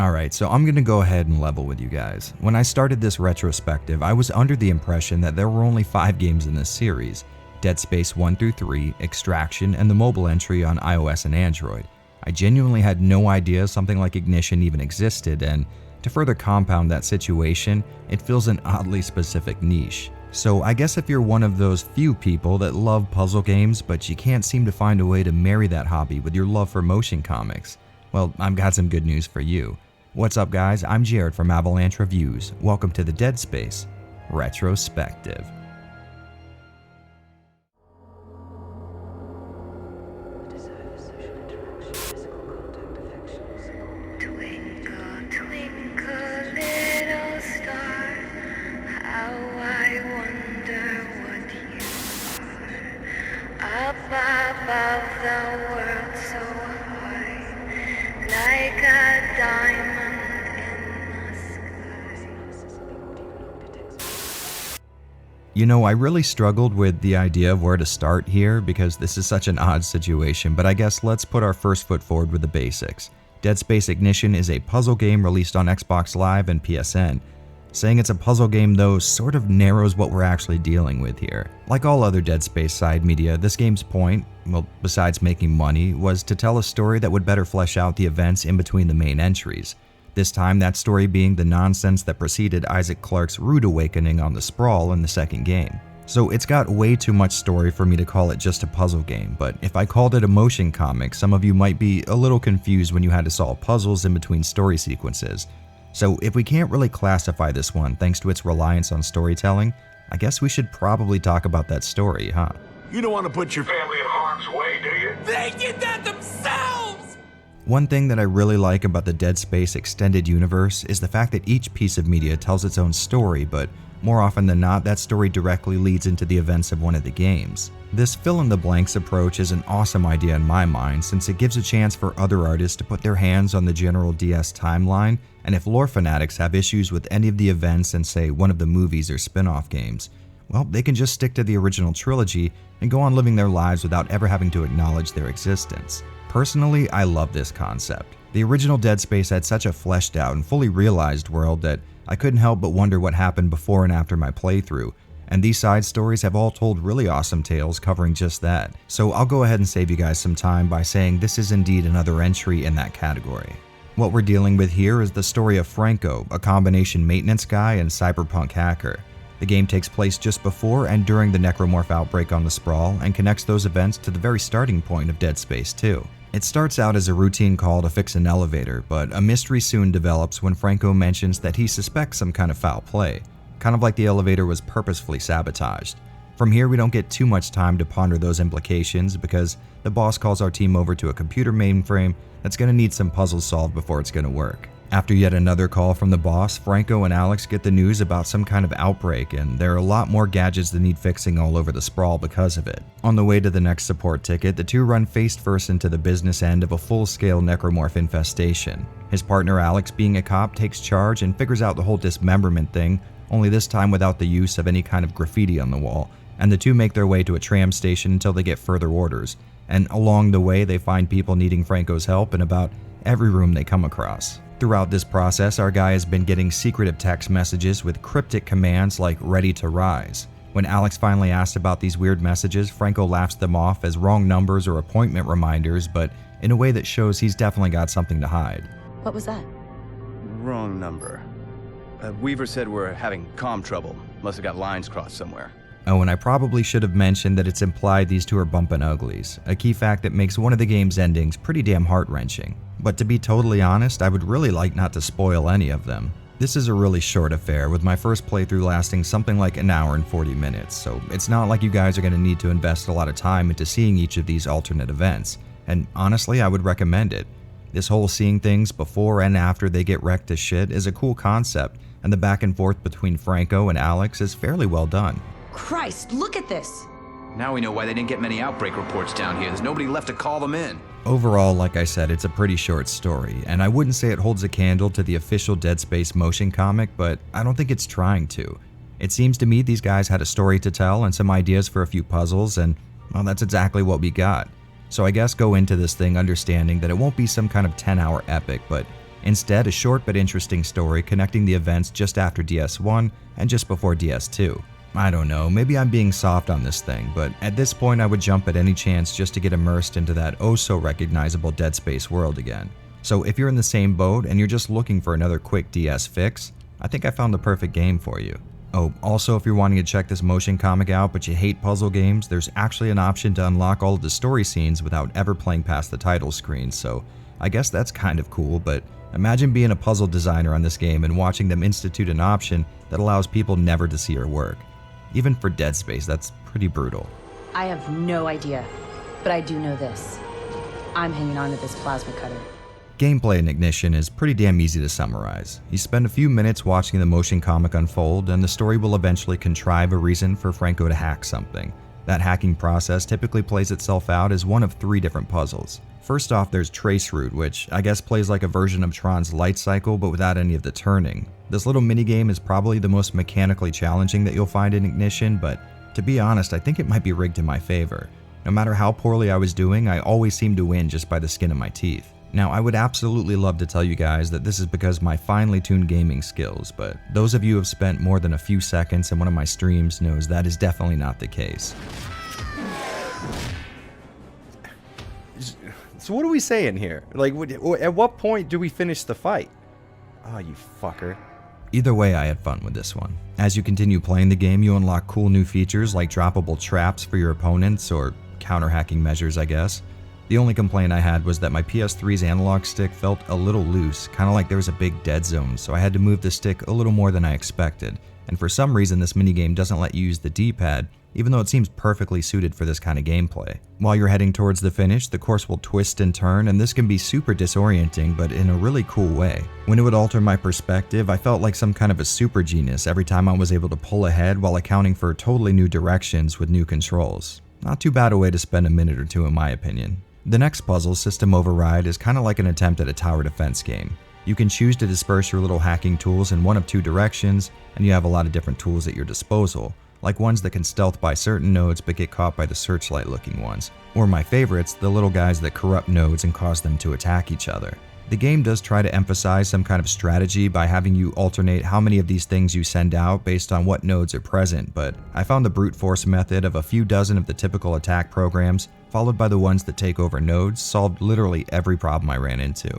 Alright, so I'm gonna go ahead and level with you guys. When I started this retrospective, I was under the impression that there were only 5 games in this series: Dead Space 1 through 3, Extraction, and the mobile entry on iOS and Android. I genuinely had no idea something like Ignition even existed, and to further compound that situation, it fills an oddly specific niche. So I guess if you're one of those few people that love puzzle games but you can't seem to find a way to marry that hobby with your love for motion comics, well, I've got some good news for you. What's up guys, I'm Jared from Avalanche Reviews. Welcome to the Dead Space Retrospective. Above the world so high, like a diamond in the sky. You know, I really struggled with the idea of where to start here because this is such an odd situation, but I guess let's put our first foot forward with the basics. Dead Space Ignition is a puzzle game released on Xbox Live and PSN. Saying it's a puzzle game though sort of narrows what we're actually dealing with here. Like all other Dead Space side media, this game's point, well, besides making money, was to tell a story that would better flesh out the events in between the main entries. This time, that story being the nonsense that preceded Isaac Clarke's rude awakening on the Sprawl in the second game. So it's got way too much story for me to call it just a puzzle game, but if I called it a motion comic, some of you might be a little confused when you had to solve puzzles in between story sequences. So if we can't really classify this one thanks to its reliance on storytelling, I guess we should probably talk about that story, huh? You don't want to put your family in harm's way, do you? They did that themselves! One thing that I really like about the Dead Space extended universe is the fact that each piece of media tells its own story, but more often than not, that story directly leads into the events of one of the games. This fill-in-the-blanks approach is an awesome idea in my mind since it gives a chance for other artists to put their hands on the general DS timeline, and if lore fanatics have issues with any of the events in, say, one of the movies or spin-off games, well, they can just stick to the original trilogy and go on living their lives without ever having to acknowledge their existence. Personally, I love this concept. The original Dead Space had such a fleshed out and fully realized world that I couldn't help but wonder what happened before and after my playthrough, and these side stories have all told really awesome tales covering just that. So I'll go ahead and save you guys some time by saying this is indeed another entry in that category. What we're dealing with here is the story of Franco, a combination maintenance guy and cyberpunk hacker. The game takes place just before and during the necromorph outbreak on the Sprawl and connects those events to the very starting point of Dead Space 2. It starts out as a routine call to fix an elevator, but a mystery soon develops when Franco mentions that he suspects some kind of foul play, kind of like the elevator was purposefully sabotaged. From here, we don't get too much time to ponder those implications because the boss calls our team over to a computer mainframe that's going to need some puzzles solved before it's going to work. After yet another call from the boss, Franco and Alex get the news about some kind of outbreak, and there are a lot more gadgets that need fixing all over the Sprawl because of it. On the way to the next support ticket, the two run face first into the business end of a full-scale necromorph infestation. His partner Alex, being a cop, takes charge and figures out the whole dismemberment thing, only this time without the use of any kind of graffiti on the wall, and the two make their way to a tram station until they get further orders, and along the way they find people needing Franco's help in about every room they come across. Throughout this process, our guy has been getting secretive text messages with cryptic commands like "ready to rise." When Alex finally asks about these weird messages, Franco laughs them off as wrong numbers or appointment reminders, but in a way that shows he's definitely got something to hide. What was that? Wrong number. Weaver said we're having comm trouble. Must have got lines crossed somewhere. Oh, and I probably should have mentioned that it's implied these two are bumpin' uglies, a key fact that makes one of the game's endings pretty damn heart-wrenching. But to be totally honest, I would really like not to spoil any of them. This is a really short affair, with my first playthrough lasting something like an hour and 40 minutes, so it's not like you guys are going to need to invest a lot of time into seeing each of these alternate events, and honestly, I would recommend it. This whole seeing things before and after they get wrecked to shit is a cool concept, and the back and forth between Franco and Alex is fairly well done. Christ, look at this! Now we know why they didn't get many outbreak reports down here. There's nobody left to call them in. Overall, like I said, it's a pretty short story, and I wouldn't say it holds a candle to the official Dead Space motion comic, but I don't think it's trying to. It seems to me these guys had a story to tell and some ideas for a few puzzles, and well, that's exactly what we got. So I guess go into this thing understanding that it won't be some kind of 10-hour epic, but Instead, a short but interesting story connecting the events just after DS1 and just before DS2. I don't know, maybe I'm being soft on this thing, but at this point I would jump at any chance just to get immersed into that oh-so-recognizable Dead Space world again. So if you're in the same boat and you're just looking for another quick DS fix, I think I found the perfect game for you. Oh, also if you're wanting to check this motion comic out but you hate puzzle games, there's actually an option to unlock all of the story scenes without ever playing past the title screen, so I guess that's kind of cool, but imagine being a puzzle designer on this game and watching them institute an option that allows people never to see your work. Even for Dead Space, that's pretty brutal. I have no idea, but I do know this. I'm hanging on to this plasma cutter. Gameplay in Ignition is pretty damn easy to summarize. You spend a few minutes watching the motion comic unfold, and the story will eventually contrive a reason for Franco to hack something. That hacking process typically plays itself out as one of 3 different puzzles. First off, there's Traceroute, which I guess plays like a version of Tron's light cycle but without any of the turning. This little minigame is probably the most mechanically challenging that you'll find in Ignition, but to be honest, I think it might be rigged in my favor. No matter how poorly I was doing, I always seemed to win just by the skin of my teeth. Now, I would absolutely love to tell you guys that this is because of my finely tuned gaming skills, but those of you who have spent more than a few seconds in one of my streams knows that is definitely not the case. So what are we saying here? Like, at what point do we finish the fight? Oh, you fucker. Either way, I had fun with this one. As you continue playing the game, you unlock cool new features like droppable traps for your opponents, or counter-hacking measures, I guess. The only complaint I had was that my PS3's analog stick felt a little loose, kind of like there was a big dead zone, so I had to move the stick a little more than I expected. And for some reason, this minigame doesn't let you use the D-pad, even though it seems perfectly suited for this kind of gameplay. While you're heading towards the finish, the course will twist and turn, and this can be super disorienting, but in a really cool way. When it would alter my perspective, I felt like some kind of a super genius every time I was able to pull ahead while accounting for totally new directions with new controls. Not too bad a way to spend a minute or two in my opinion. The next puzzle, System Override, is kind of like an attempt at a tower defense game. You can choose to disperse your little hacking tools in one of 2 directions, and you have a lot of different tools at your disposal, like ones that can stealth by certain nodes but get caught by the searchlight looking ones, or my favorites, the little guys that corrupt nodes and cause them to attack each other. The game does try to emphasize some kind of strategy by having you alternate how many of these things you send out based on what nodes are present, but I found the brute force method of a few dozen of the typical attack programs, followed by the ones that take over nodes, solved literally every problem I ran into.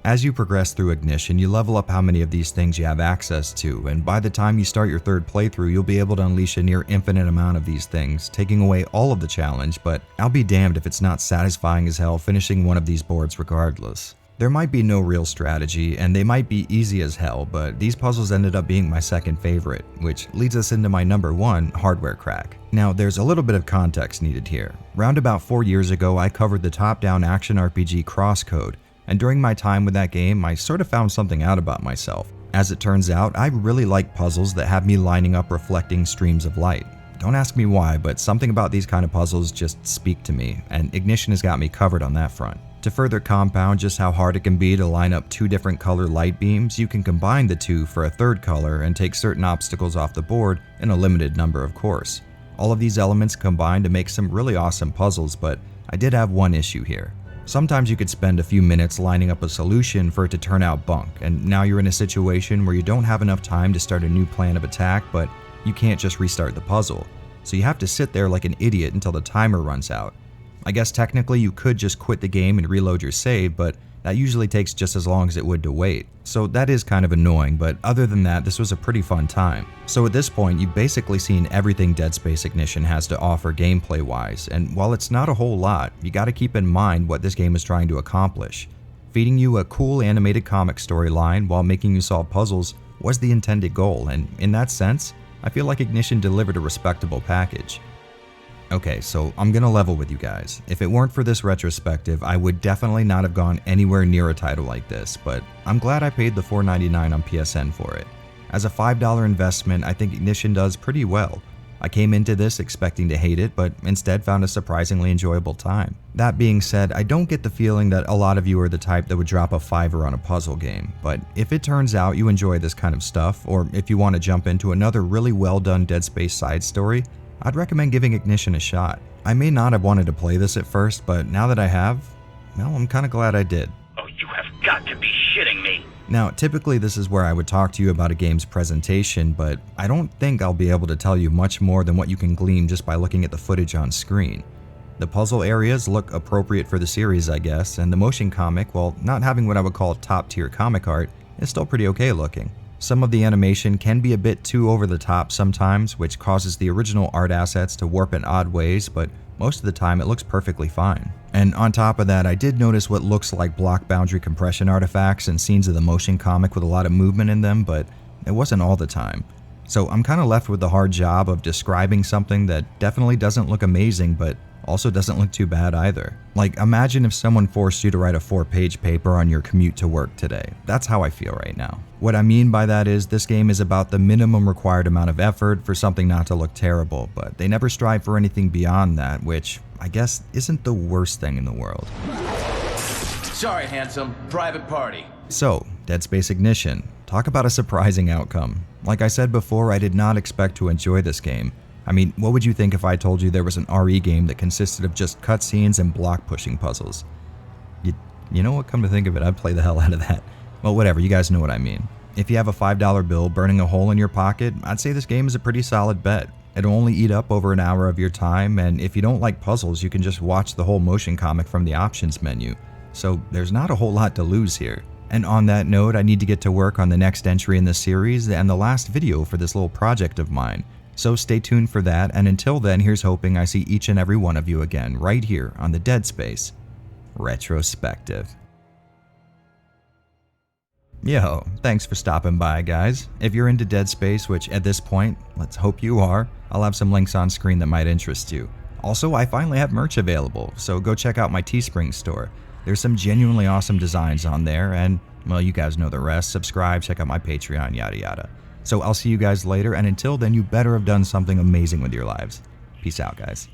As you progress through Ignition, you level up how many of these things you have access to, and by the time you start your 3rd playthrough, you'll be able to unleash a near infinite amount of these things, taking away all of the challenge, but I'll be damned if it's not satisfying as hell finishing one of these boards regardless. There might be no real strategy, and they might be easy as hell, but these puzzles ended up being my 2nd favorite, which leads us into my number 1 hardware crack. Now, there's a little bit of context needed here. Round about 4 years ago, I covered the top-down action RPG Crosscode, and during my time with that game, I sort of found something out about myself. As it turns out, I really like puzzles that have me lining up reflecting streams of light. Don't ask me why, but something about these kind of puzzles just speak to me, and Ignition has got me covered on that front. To further compound just how hard it can be to line up 2 different color light beams, you can combine the 2 for a 3rd color and take certain obstacles off the board in a limited number, of course. All of these elements combine to make some really awesome puzzles, but I did have one issue here. Sometimes you could spend a few minutes lining up a solution for it to turn out bunk, and now you're in a situation where you don't have enough time to start a new plan of attack, but you can't just restart the puzzle. So you have to sit there like an idiot until the timer runs out. I guess technically you could just quit the game and reload your save, but that usually takes just as long as it would to wait. So that is kind of annoying, but other than that, this was a pretty fun time. So at this point, you've basically seen everything Dead Space Ignition has to offer gameplay-wise, and while it's not a whole lot, you gotta keep in mind what this game is trying to accomplish. Feeding you a cool animated comic storyline while making you solve puzzles was the intended goal, and in that sense, I feel like Ignition delivered a respectable package. Okay, so I'm gonna level with you guys. If it weren't for this retrospective, I would definitely not have gone anywhere near a title like this, but I'm glad I paid the $4.99 on PSN for it. As a $5 investment, I think Ignition does pretty well. I came into this expecting to hate it, but instead found a surprisingly enjoyable time. That being said, I don't get the feeling that a lot of you are the type that would drop a $5 on a puzzle game, but if it turns out you enjoy this kind of stuff, or if you want to jump into another really well done Dead Space side story, I'd recommend giving Ignition a shot. I may not have wanted to play this at first, but now that I have, well, I'm kinda glad I did. Oh, you have got to be shitting me. Now, typically this is where I would talk to you about a game's presentation, but I don't think I'll be able to tell you much more than what you can glean just by looking at the footage on screen. The puzzle areas look appropriate for the series, I guess, and the motion comic, while not having what I would call top-tier comic art, is still pretty okay looking. Some of the animation can be a bit too over the top sometimes, which causes the original art assets to warp in odd ways, but most of the time it looks perfectly fine. And on top of that, I did notice what looks like block boundary compression artifacts and scenes of the motion comic with a lot of movement in them, but it wasn't all the time. So I'm kind of left with the hard job of describing something that definitely doesn't look amazing, but also doesn't look too bad either. Like, imagine if someone forced you to write a 4-page paper on your commute to work today. That's how I feel right now. What I mean by that is this game is about the minimum required amount of effort for something not to look terrible, but they never strive for anything beyond that, which I guess isn't the worst thing in the world. Sorry, handsome. Private party. So, Dead Space Ignition. Talk about a surprising outcome. Like I said before, I did not expect to enjoy this game. I mean, what would you think if I told you there was an RE game that consisted of just cutscenes and block pushing puzzles? You know what, come to think of it, I'd play the hell out of that. Well, whatever, you guys know what I mean. If you have a $5 bill burning a hole in your pocket, I'd say this game is a pretty solid bet. It'll only eat up over an hour of your time, and if you don't like puzzles, you can just watch the whole motion comic from the options menu. So there's not a whole lot to lose here. And on that note, I need to get to work on the next entry in the series and the last video for this little project of mine. So stay tuned for that, and until then, here's hoping I see each and every one of you again right here on the Dead Space Retrospective. Yo, thanks for stopping by, guys. If you're into Dead Space, which at this point, let's hope you are, I'll have some links on screen that might interest you. Also, I finally have merch available, so go check out my Teespring store. There's some genuinely awesome designs on there, and, well, you guys know the rest. Subscribe, check out my Patreon, yada yada. So I'll see you guys later, and until then, you better have done something amazing with your lives. Peace out, guys.